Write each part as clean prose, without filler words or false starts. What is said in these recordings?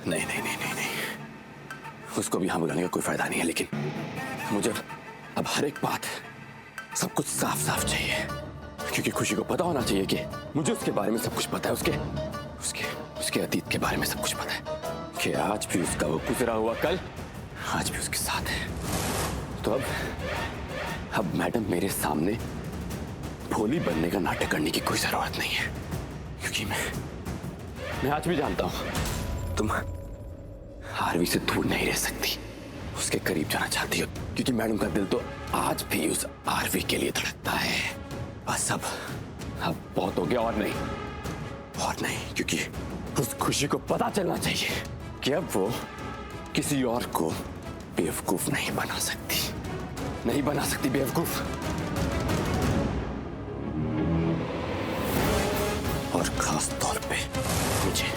नहीं नहीं नहीं नहीं नहीं, उसको भी यहाँ बुलाने का कोई फायदा नहीं है, लेकिन मुझे अब हर एक बात सब कुछ साफ साफ चाहिए, क्योंकि खुशी को पता होना चाहिए कि मुझे उसके बारे में सब कुछ पता है, उसके उसके उसके अतीत के बारे में सब कुछ पता है, कि आज भी उसका वो गुजरा हुआ कल आज भी उसके साथ है। तो अब मैडम मेरे सामने भोली बनने का नाटक करने की कोई जरूरत नहीं है, क्योंकि मैं आज भी जानता हूं तुम आरवी से दूर नहीं रह सकती, उसके करीब जाना चाहती हो, क्योंकि मैडम का दिल तो आज भी उस आरवी के लिए धड़कता है। बस अब बहुत हो गया, और नहीं, क्योंकि उस खुशी को पता चलना चाहिए कि अब वो किसी और को बेवकूफ नहीं बना सकती बेवकूफ। और खास तौर पे मुझे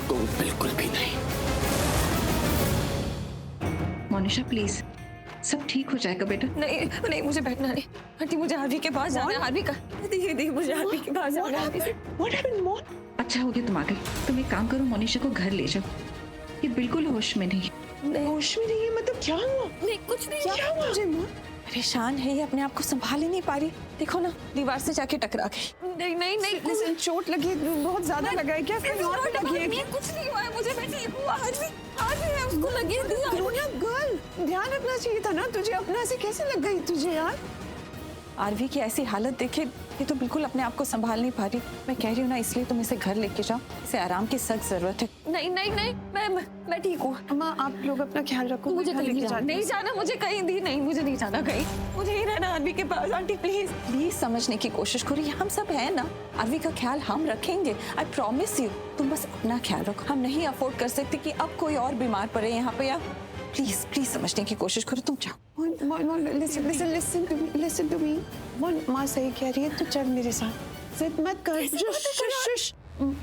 तुम बिल्कुल भी नहीं। मोनिशा प्लीज, सब ठीक हो जाएगा बेटा। नहीं नहीं, मुझे बैठना नहीं आंटी, मुझे आरवी के पास जाना है। आरवी का दी मुझे आरवी के पास जाना है। What happened, Mon? अच्छा हो गया तुम आ गई। तुम एक काम करो, मोनिशा को घर ले जाओ, ये बिल्कुल होश में नहीं। होश में नहीं है मतलब क्या हुआ? नहीं कुछ नहीं, क्या हुआ मुझे? मोन परेशान है, ये अपने आप को संभाल ही नहीं पा रही। देखो ना, दीवार से जाके टकरा गई। नहीं नहीं नहीं, लिसन, चोट लगी, बहुत ज्यादा लगा है क्या? कुछ नहीं हुआ है मुझे, मैं ठीक हूँ। आरवी है, उसको लगी है। गर्ल, ध्यान रखना चाहिए था ना तुझे, अपना से कैसे लग गई तुझे यार? आरवी की ऐसी हालत देखे, ये तो बिल्कुल अपने आप को संभाल नहीं पा रही। मैं कह रही हूँ ना, इसलिए तुम इसे घर लेके जाओ, इसे आराम की सख्त जरूरत है। नहीं नहीं नहीं, मैं ठीक हूँ। अम्मा आप लोग अपना ख्याल रखो, मुझे नहीं जाना, मुझे कहीं दी नहीं, मुझे नहीं जाना कहीं, मुझे ही रहना आरवी के पास। आंटी प्लीज समझने की कोशिश करो, हम सब है ना, आरवी का ख्याल हम रखेंगे, आई प्रॉमिस यू। तुम बस अपना ख्याल रखो, हम नहीं अफोर्ड कर सकते कि अब कोई और बीमार पड़े यहाँ पे। या प्लीज समझने की कोशिश करो, तुम जाओ। Listen to me. माँ सही कह रही है, तू चल मेरे साथ, जिद मत कर।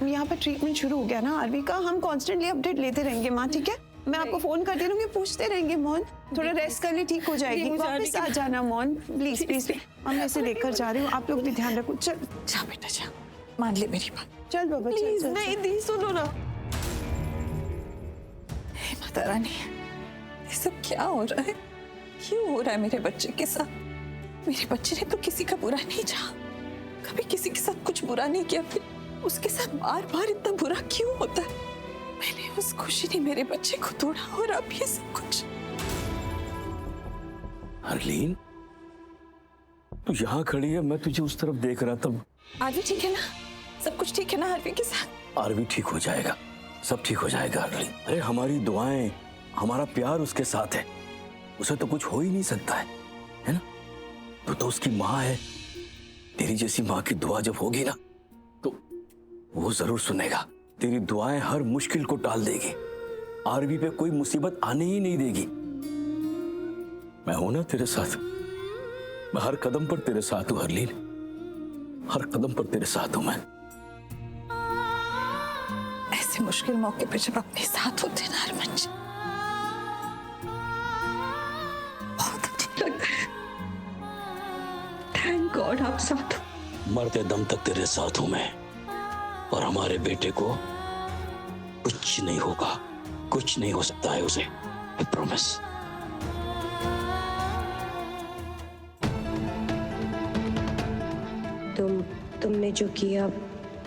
यहाँ पर ट्रीटमेंट शुरू हो गया ना आरवी का, हम कॉन्स्टेंटली अपडेट लेते रहेंगे माँ, ठीक है? मैं आपको फोन करती रहूंगी, पूछते रहेंगे। मोन थोड़ा रेस्ट कर ले, ठीक हो जाएगी, वापस आ जाना मोन, प्लीज। हम ऐसे लेकर जा रहे हो, आप लोग भी ध्यान रखो। चल जा बेटा जा, मान ले मेरी बात। चल बाबा चल। नहीं दी, सुनो ना। माता रानी, ये सब क्या हो रहा है? क्यों हो रहा है मेरे बच्चे के साथ? मेरे बच्चे ने तो किसी का बुरा नहीं चाहा, कभी किसी के साथ कुछ बुरा नहीं किया, फिर उसके साथ बार बार इतना बुरा क्यों होता है? मैंने उस खुशी ने मेरे बच्चे को तोड़ा, और अब ये सब कुछ। हरलीन, तू यहाँ खड़ी है, मैं तुझे उस तरफ देख रहा था। आरवी ठीक है ना? सब कुछ ठीक है ना आरवी के साथ? आरवी ठीक हो जाएगा, सब ठीक हो जाएगा हरलीन। अरे हमारी दुआएं, हमारा प्यार उसके साथ है, उसे तो कुछ हो ही नहीं सकता है ना? तो उसकी माँ है, तेरी जैसी माँ की दुआ जब होगी ना, तो वो जरूर सुनेगा। तेरी दुआएं हर मुश्किल को टाल देगी, आरवी पे कोई मुसीबत आने ही नहीं देगी। मैं हूं ना तेरे साथ, मैं हर कदम पर तेरे साथ हूं हरलीन, हर कदम पर तेरे साथ हूं मैं। ऐसे मुश्किल मौके पे जब अपने साथ होते ना हरमन, बहुत अच्छा लगता है। थैंक गॉड आप साथ हो। मरते दम तक तेरे साथ हूं मैं, और हमारे बेटे को कुछ नहीं होगा, कुछ नहीं हो सकता है उसे, आई प्रॉमिस। तुमने जो किया,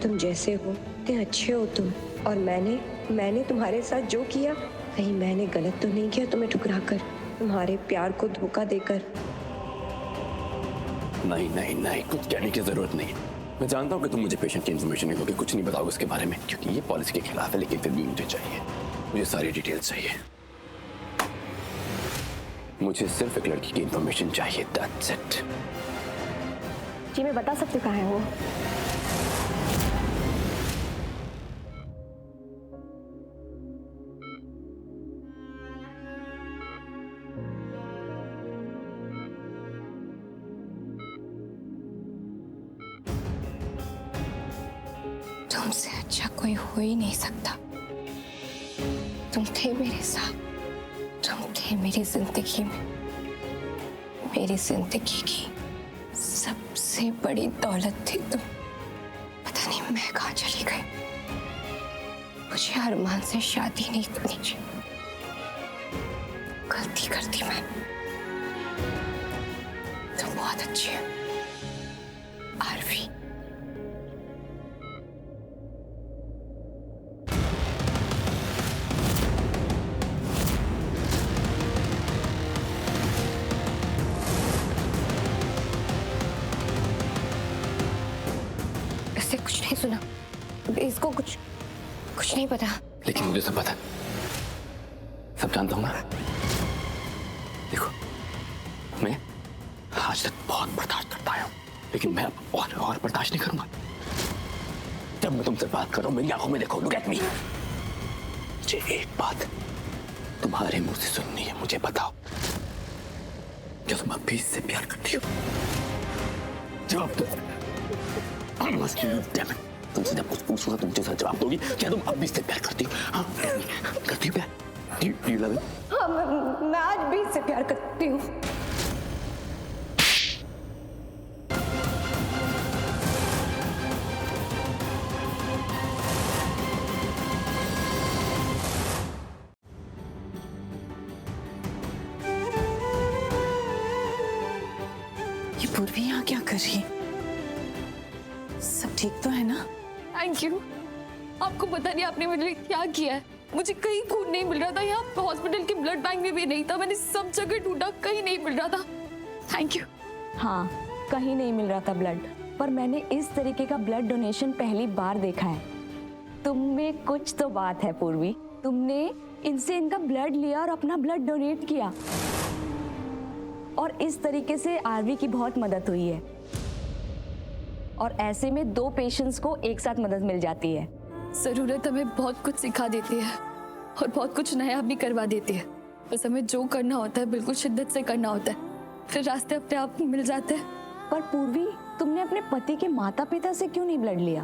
तुम जैसे हो इतने अच्छे हो तुम, और मैंने तुम्हारे साथ जो किया, कहीं मैंने गलत तो नहीं किया तुम्हें ठुकरा कर, तुम्हारे प्यार को धोखा देकर? नहीं, कुछ कहने की जरूरत नहीं। मैं जानता हूँ कि तुम मुझे पेशेंट की इन्फॉर्मेशन नहीं दोगे, कुछ नहीं बताओगे उसके बारे में, क्योंकि ये पॉलिसी के खिलाफ है, लेकिन फिर भी मुझे चाहिए, मुझे सारी डिटेल्स चाहिए। मुझे सिर्फ एक लड़की की इन्फॉर्मेशन चाहिए, दैट्स इट। जी मैं बता सकती हूँ कहाँ है वो। तुमसे अच्छा कोई हो ही नहीं सकता। तुम थे मेरे साथ, तुम थे मेरी जिंदगी में, मेरी जिंदगी की सबसे बड़ी दौलत थी तुम। पता नहीं मैं कहाँ चली गई। मुझे अरमान से शादी नहीं करनी चाहिए। गलती कर दी मैं। तुम बहुत अच्छी हो आरवी। इससे कुछ नहीं सुना, इसको कुछ नहीं पता। लेकिन मुझे सब पता, सब जानता हूं ना। देखो, मैं आज तक बहुत बर्दाश्त करता आया हूं, लेकिन मैं अब और बर्दाश्त नहीं करूंगा। जब मैं तुमसे बात कर रहा हूं, मेरी आंखों में देखो, लुक एट मी। मुझे एक बात तुम्हारे मुंह से सुननी है। मुझे बताओ, क्या तुम अब भी इससे प्यार करती हो? जवाब दो। तुमसे जब कुछ पूछूंगा तुम मुझे जवाब दोगी। क्या तुम अब भी इससे प्यार करती हो? हाँ, करती हो प्यार? Do you love it? हाँ, मैं आज भी इससे प्यार करती हूँ। ये पूर्वी यहाँ क्या कर रही है? सब ठीक तो है ना? Thank you. आपको पता नहीं आपने मेरे लिए क्या किया है। मुझे कहीं खून नहीं मिल रहा था, यहाँ हॉस्पिटल के ब्लड बैंक में भी नहीं था। मैंने सब जगह ढूंढा, कहीं नहीं मिल रहा था। Thank you. हाँ, कहीं नहीं मिल रहा था ब्लड, पर मैंने इस तरीके का ब्लड डोनेशन पहली बार देखा है। तुम में कुछ तो बात है पूर्वी। तुमने इनसे इनका ब्लड लिया और अपना ब्लड डोनेट किया, और इस तरीके से आरवी की बहुत मदद हुई है। और ऐसे में 2 पेशेंट्स को एक साथ मदद मिल जाती है। जरूरत हमें बहुत कुछ सिखा देती है और बहुत कुछ नया भी करवा देती है। बस हमें जो करना होता है बिल्कुल शिद्दत से करना होता है, फिर रास्ते अपने आप मिल जाते हैं। पर पूर्वी, तुमने अपने पति के माता पिता से क्यों नहीं ब्लड लिया?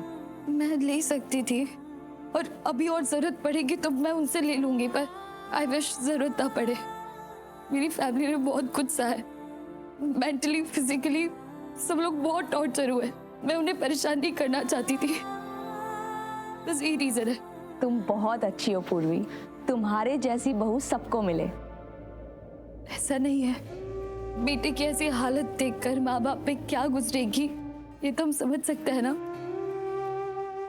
मैं ले सकती थी, और अभी और जरूरत पड़ेगी तो मैं उनसे ले लूंगी, पर आई विश जरूरत ना पड़े। मेरी फैमिली ने बहुत कुछ सहा है, मेंटली फिजिकली सब लोग बहुत टॉर्चर हुए। मैं उन्हें परेशान नहीं करना चाहती थी, बस यही रीजन है। तुम बहुत अच्छी हो पूर्वी, तुम्हारे जैसी बहू सबको मिले। ऐसा नहीं है, बेटे की ऐसी हालत देखकर माँ बाप पे क्या गुजरेगी ये तो हम समझ सकते हैं ना।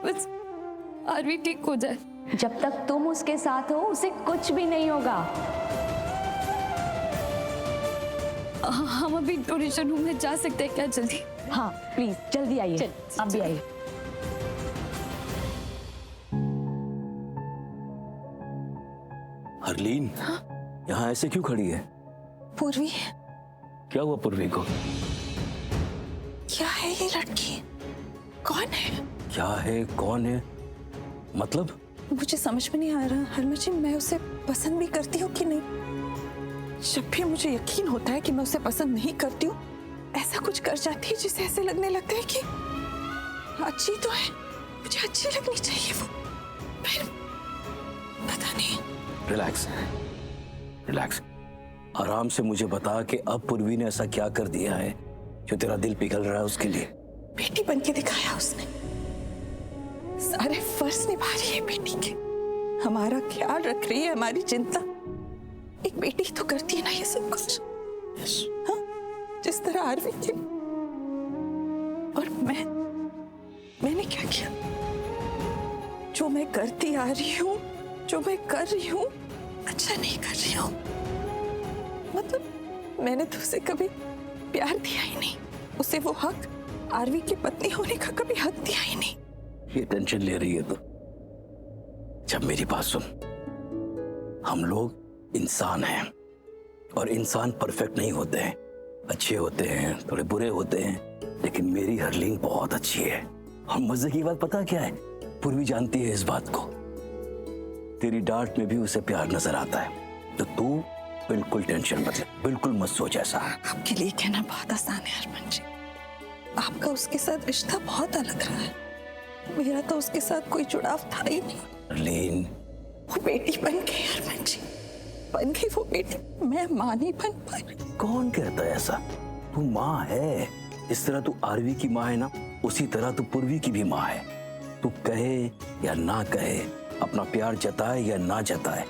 बस आरवी ठीक हो जाए। जब तक तुम उसके साथ हो उसे कुछ भी नहीं होगा। हम अभी डोनेशन रूम में जा सकते हैं क्या जल्दी? हाँ प्लीज जल्दी आइए, आप भी आइए। हरलीन, यहाँ ऐसे क्यों खड़ी है? पूर्वी, क्या हुआ पूर्वी को? क्या है ये लड़की? कौन है? क्या है, कौन है मतलब? मुझे समझ में नहीं आ रहा हरमन जी, मैं उसे पसंद भी करती हूँ कि नहीं। जब भी मुझे यकीन होता है कि मैं उसे पसंद नहीं करती हूँ, ऐसा कुछ कर जाती है जिसे ऐसे लगने लगता है कि अच्छी तो है, मुझे अच्छी लगनी चाहिए वो। फिर पता नहीं। रिलैक्स, रिलैक्स, आराम से मुझे बता कि अब पूर्वी ने ऐसा क्या कर दिया है जो तेरा दिल पिघल रहा है उसके लिए? बेटी बन के दिखाया उसने, सारे फर्ज निभा रही है बेटी के, हमारा ख्याल रख रही है, हमारी चिंता। एक बेटी तो करती है ना ये सब कुछ, हाँ? जिस तरह आरवी की। और मैंने क्या किया? जो मैं करती आ रही हूँ, जो मैं कर रही हूँ, अच्छा नहीं कर रही हूँ। मतलब मैंने तो उसे कभी प्यार दिया ही नहीं, उसे वो हक, आरवी की पत्नी होने का कभी हक दिया ही नहीं। ये टेंशन ले रही है तो जब मेरी बात सुन, हम लोग इंसान हैं और इंसान परफेक्ट नहीं होते हैं, अच्छे होते हैं, थोड़े बुरे होते हैं, लेकिन मेरी हरलीन बहुत अच्छी है। और मजे की बात पता क्या है? पूर्वी जानती है इस बात को। तेरी डांट में भी उसे प्यार नजर आता है, तो तू बिल्कुल टेंशन मत ले, बिल्कुल मत सोच ऐसा। आपके लिए कहना बहुत आसान है हरमन जी, आपका उसके साथ रिश्ता बहुत अलग रहा है, मेरा तो उसके साथ कोई जुड़ाव था ही नहीं। हरलीन, वो बेटी बन गई हरमन जी, बन गई वो बेटी, मैं माँ नहीं बन पाई। कौन कहता है ऐसा? तू माँ है, इस तरह तू आरवी की माँ है ना, उसी तरह तू पूर्वी की भी माँ है। तू कहे या ना कहे, अपना प्यार जताए या ना जताए,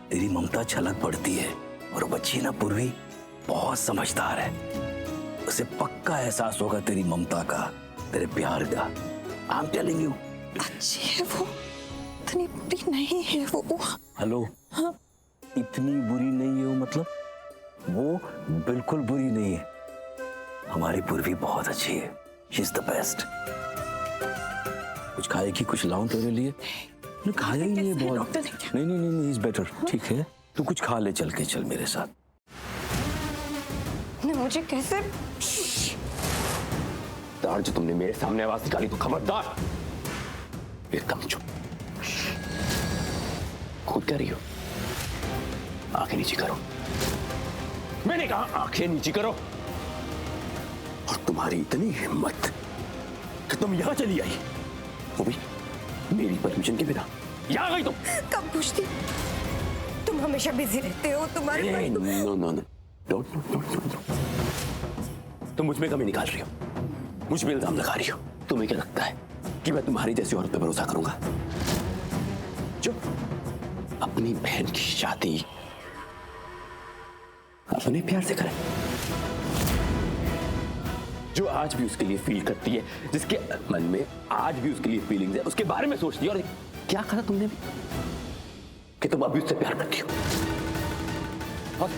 तेरी ममता छलक पड़ती है। और वो बच्ची ना पूर्वी बहुत समझदार है, उसे पक्का एहसास होगा तेरी ममता का, तेरे प्यार का। I am telling you. अच्छी है वो, इतनी बुरी नहीं है वो। हेलो, हाँ? इतनी बुरी नहीं है वो मतलब? वो बिल्कुल बुरी नहीं है। हमारी पूर्वी बहुत अच्छी है, शी इज द बेस्ट। कुछ खाएगी, कुछ लाऊं तेरे लिए? नहीं खाया ही नहीं है बहुत। डॉक्टर ने क्या? नहीं नहीं नहीं नहीं, इज बेटर। ठीक है, तू कुछ खा ले, चल के चल मेरे साथ। मुझे कैसे? तार, जो तुमने मेरे सामने आवाज निकाली तो खबरदार। एकदम चुप। खुद कर रही हो? आंखें नीचे करो। मैंने कहा आंखें नीचे करो। और तुम्हारी इतनी हिम्मत कि तुम यहां चली आई, वो भी मेरी परमिशन के बिना। यहां गई तुम? कब पूछती? तुम हमेशा बिजी रहते हो, तुम्हारे नो नो नो, डोंट। तुम मुझ में कमी निकाल रही हो, मुझ पे इल्जाम लगा रही हो। तुम्हें क्या लगता है कि मैं तुम्हारी जैसी औरत पे भरोसा करूंगा जो अपनी बहन की शादी अपने प्यार से करे, जो आज भी उसके लिए फील करती है, जिसके मन में आज भी उसके लिए फीलिंग्स है, उसके बारे में सोचती है। और क्या कहा तुमने भी कि तुम अभी उससे प्यार करती हो, और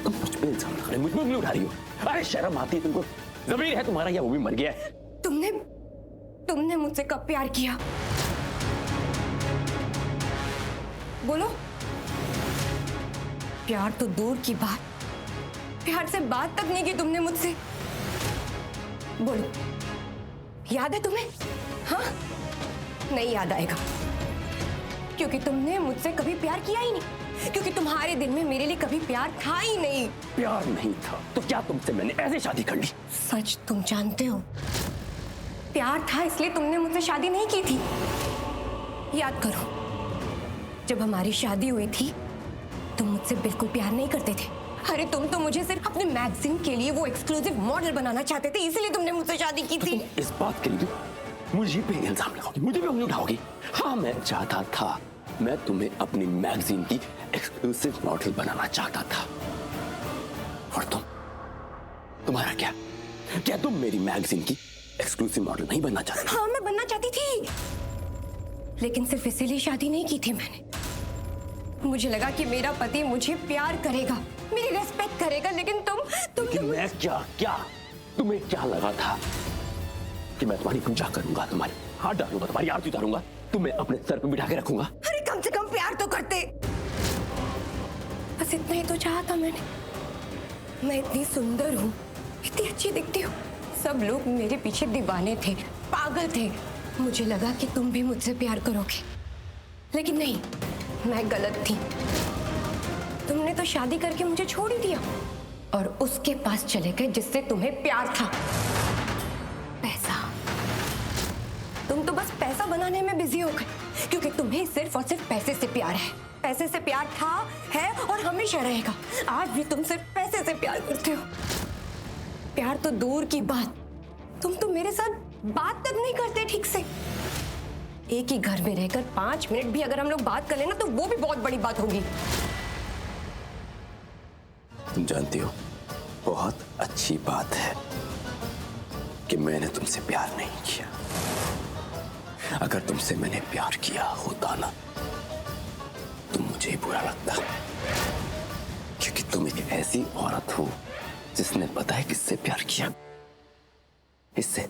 तुम मुझ पे इल्जाम लगा रही हो, मुझ पे उंगली उठा रही हो। अरे शर्म आती है तुमको? ज़मीर है तुम्हारा या वो भी मर गया है? तुमने मुझसे कब प्यार किया? बोलो। प्यार तो दूर की बात, प्यार से बात तक नहीं की तुमने मुझसे। बोलो, याद है तुम्हें? हाँ? नहीं याद आएगा, क्योंकि तुमने मुझसे कभी प्यार किया ही नहीं, क्योंकि तुम्हारे दिल में मेरे लिए कभी प्यार था ही नहीं। प्यार नहीं था तो क्या तुमसे मैंने ऐसे शादी कर ली? सच तुम जानते हो, प्यार था इसलिए तुमने मुझसे शादी नहीं की थी। याद करो, जब हमारी शादी हुई थी तुम मुझसे बिल्कुल प्यार नहीं करते थे। अरे तुम तो मुझे सिर्फ अपने मैगजीन के लिए वो एक्सक्लूसिव मॉडल बनाना चाहते थे, इसलिए तुमने मुझसे शादी की थी। इस बात के लिए मुझे पे इल्जाम लगाओगी, मुझे पे उंगली उठाओगी? हाँ, मैं चाहता था, मैं तुम्हें अपनी मैगजीन की एक्सक्लूसिव मॉडल बनाना चाहता था। और तुम्हारा क्या तुम मेरी मैगजीन की एक्सक्लूसिव मॉडल नहीं बनना चाहती? हाँ, मैं बनना चाहती थी, लेकिन सिर्फ इसीलिए शादी नहीं की थी मैंने। मुझे लगा कि मेरा पति मुझे प्यार करेगा, मेरी रेस्पेक्ट करेगा, लेकिन लेकिन मैं क्या तुम्हें क्या लगा था कि मैं तुम्हारी पूजा करूंगा, तुम्हारे हाथ डालूंगा, तुम्हारी आरती उतारूंगा, तुम्हें अपने सर पे बिठा के रखूंगा? अरे कम से कम प्यार तो करते। बस इतना ही तो चाहा था मैंने। मैं इतनी सुंदर हूँ, इतनी अच्छी दिखती हूँ, सब लोग मेरे पीछे दीवाने थे, पागल थे। मुझे लगा कि तुम भी मुझसे प्यार करोगे, लेकिन नहीं, मैं गलत थी। तुमने तो शादी करके मुझे छोड़ ही दिया और उसके पास चले गए जिससे तुम्हें प्यार था। पैसा। तुम तो बस पैसा बनाने में बिजी हो गए, क्योंकि तुम्हें सिर्फ और सिर्फ पैसे से प्यार है। पैसे से प्यार था, है और हमेशा रहेगा। आज भी तुम सिर्फ पैसे से प्यार करते हो। प्यार तो दूर की बात, तुम तो मेरे साथ बात तक नहीं करते ठीक से। एक ही घर में रहकर 5 मिनट भी अगर हम लोग बात कर लेना तो वो भी बहुत बड़ी बात होगी। तुम जानती हो, बहुत अच्छी बात है कि मैंने तुमसे प्यार नहीं किया। अगर तुमसे मैंने प्यार किया होता ना तो मुझे ही बुरा लगता, क्योंकि तुम एक ऐसी औरत हो जिसने पता है किससे प्यार किया। इससे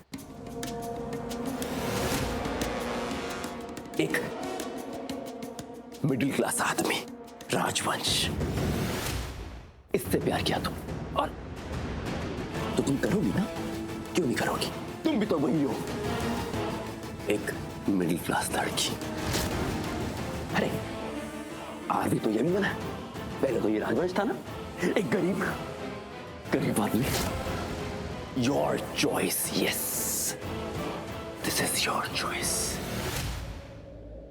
एक मिडिल क्लास आदमी, राजवंश, इससे प्यार किया तुम। और तो तुम करोगी ना? क्यों नहीं करोगी? तुम भी तो वही हो, एक मिडिल क्लास लड़की। अरे आरवी तो ये भी बना, पहले तो ये राजवंश था ना, एक गरीब आदमी। Your choice, yes, this is your choice.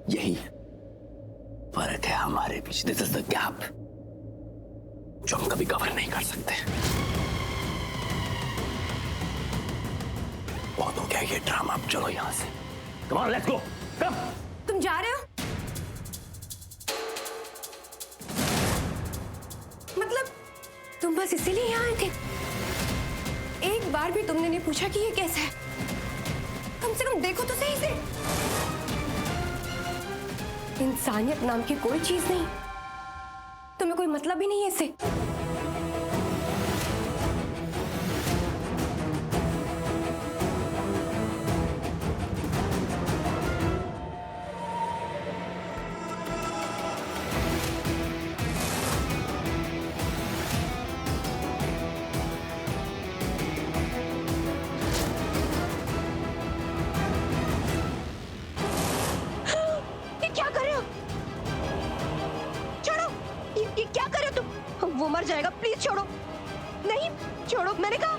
यही फर्क है हमारे बीच। दिस इज द गैप जो हम कभी कवर नहीं कर सकते। बहुत हो गया ये ड्रामा, अब चलो यहां से। कम ऑन, लेट्स गो, कम। तुम जा रहे हो? बस इसीलिए यहाँ आए थे? एक बार भी तुमने नहीं पूछा कि ये कैसा है? कम से कम देखो तो सही से। इंसानियत नाम की कोई चीज नहीं, तुम्हें कोई मतलब ही नहीं है इससे। वो मर जाएगा, प्लीज छोड़ो। नहीं छोड़ो, मैंने कहा।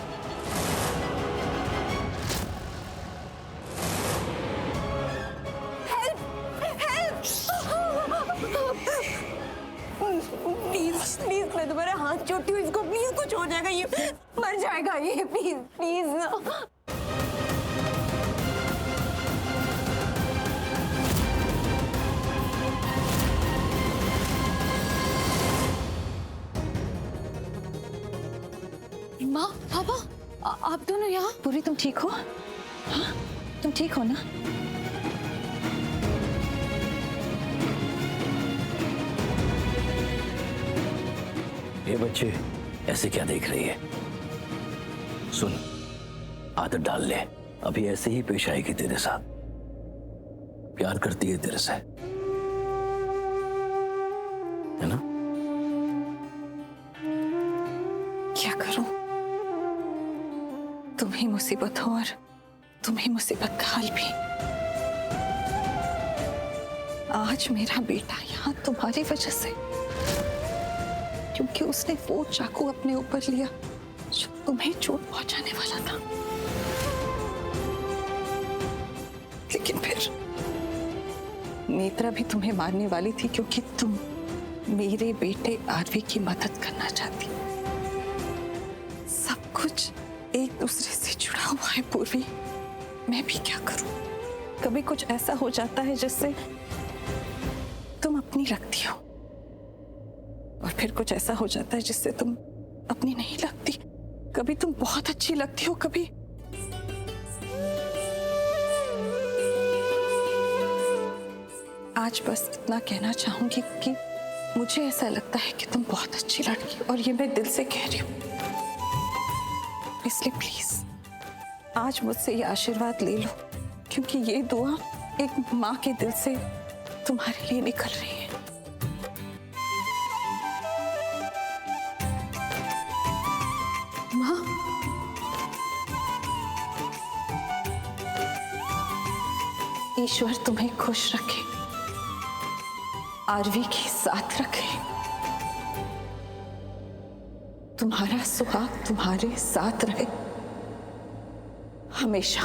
हेल्प हेल्प, प्लीज प्लीज, मैं तुम्हारा हाथ जोड़ती हूँ, इसको प्लीज, कुछ हो जाएगा, ये मर जाएगा ये, प्लीज प्लीज। माँ, पापा, आप दोनों यहाँ? पूरी तुम ठीक हो? हाँ, तुम ठीक हो ना? ये बच्चे ऐसे क्या देख रही है? सुन, आदत डाल ले, अभी ऐसे ही पेश आएगी तेरे साथ। प्यार करती है तेरे से, है ना? क्या करूं? तुम ही मुसीबत हो और तुम ही मुसीबत का हल भी। आज मेरा बेटा यहाँ तुम्हारी वजह से, क्योंकि उसने वो चाकू अपने ऊपर लिया जो तुम्हें चोट पहुंचाने वाला था। लेकिन फिर नेत्रा भी तुम्हें मारने वाली थी, क्योंकि तुम मेरे बेटे आरवी की मदद करना चाहती। सब कुछ एक दूसरे से जुड़ा हुआ है पूर्वी। मैं भी क्या करूं? कभी कुछ ऐसा हो जाता है जिससे तुम अपनी लगती हो, और फिर कुछ ऐसा हो जाता है जिससे तुम अपनी नहीं लगती। कभी तुम बहुत अच्छी लगती हो, कभी आज बस इतना कहना चाहूंगी कि मुझे ऐसा लगता है कि तुम बहुत अच्छी लड़की हो, और ये मैं दिल से कह रही हूँ। इसलिए प्लीज आज मुझसे ये आशीर्वाद ले लो, क्योंकि ये दुआ एक माँ के दिल से तुम्हारे लिए निकल रही है। माँ, ईश्वर तुम्हें खुश रखे, आरवी के साथ रखे, तुम्हारा सुहाग तुम्हारे साथ रहे हमेशा।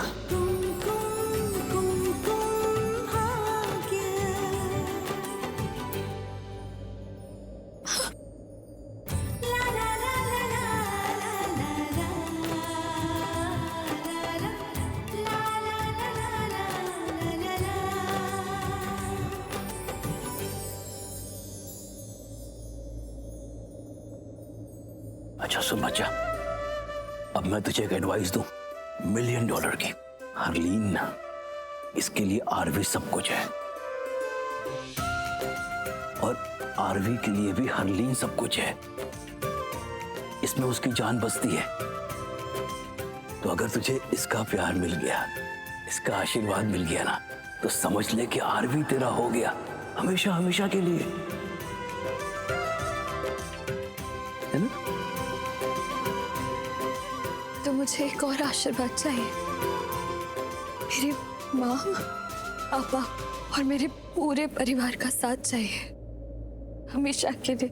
अच्छा सुन बच्चा, अब मैं तुझे एक एडवाइस दूं, $1 मिलियन की। हरलीन ना, इसके लिए आरवी सब कुछ है, और आरवी के लिए भी हरलीन सब कुछ है। इसमें उसकी जान बसती है। तो अगर तुझे इसका प्यार मिल गया, इसका आशीर्वाद मिल गया ना, तो समझ ले कि आरवी तेरा हो गया हमेशा हमेशा के लिए, है ना? तो मुझे एक और आशीर्वाद चाहिए। मेरी माँ, पापा और मेरे पूरे परिवार का साथ चाहिए हमेशा के लिए।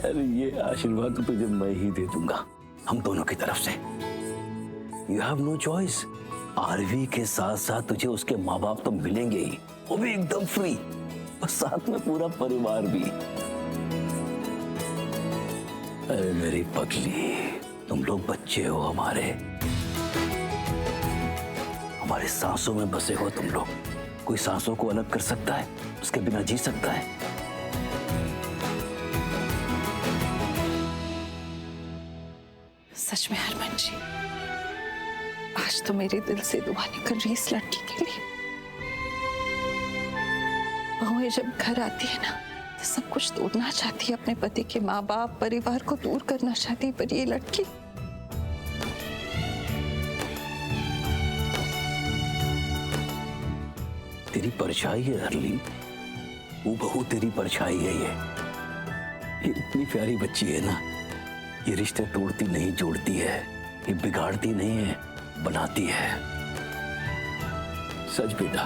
अरे ये आशीर्वाद तो तुझे मैं ही दे दूंगा, हम दोनों की तरफ से। You have no choice. RV के साथ साथ तुझे उसके माँ बाप तो मिलेंगे ही, वो भी एकदम फ्री, और साथ में पूरा परिवार भी। अरे मेरी पगली, तुम लोग बच्चे हो हमारे सांसों में बसे हो तुम लोग। कोई सांसों को अलग कर सकता है? उसके बिना जी सकता है? में हरमन जी, आज तो मेरे दिल से दुआ निकल रही इस लड़की के लिए। बहुएं जब घर आती है ना तो सब कुछ तोड़ना चाहती है, अपने पति के माँ बाप परिवार को दूर करना चाहती है, पर ये लड़की तेरी परछाई है हरलीन, वो बहू तेरी परछाई है। ये इतनी प्यारी बच्ची है ना, ये रिश्ते तोड़ती नहीं जोड़ती है, ये बिगाड़ती नहीं है बनाती है। सच बेटा,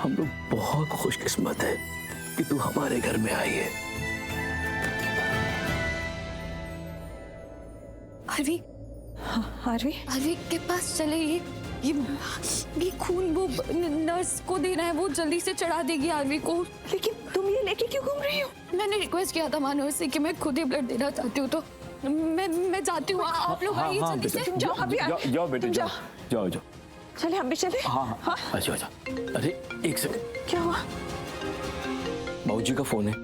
हम लोग बहुत खुशकिस्मत है कि तू हमारे घर में आई है। आरवी, आरवी आरवी के पास चले। ये खून वो नर्स को देना है, वो जल्दी से चढ़ा देगी आरवी को। लेकिन तुम ये लेके क्यों घूम रही हो? मैंने रिक्वेस्ट किया था मानो से कि मैं खुद ही ब्लड देना चाहती हूँ, तो मैं जाती हूँ। आप लोग आइए जल्दी से। जाओ अभी, जाओ बेटे, तुम जाओ जाओ जाओ। चले हम भी चले। हाँ अच्छा अच्छा। अरे एक सेकंड, क्या हुआ? बाबूजी का फोन है।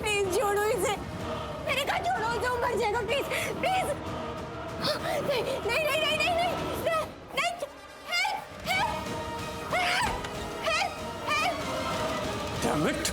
प्लीज छोड़ो इसे, मेरे का छोड़ो, जो मर जाएगा प्लीज प्लीज। नहीं नहीं नहीं नहीं नहीं नहीं Damn it!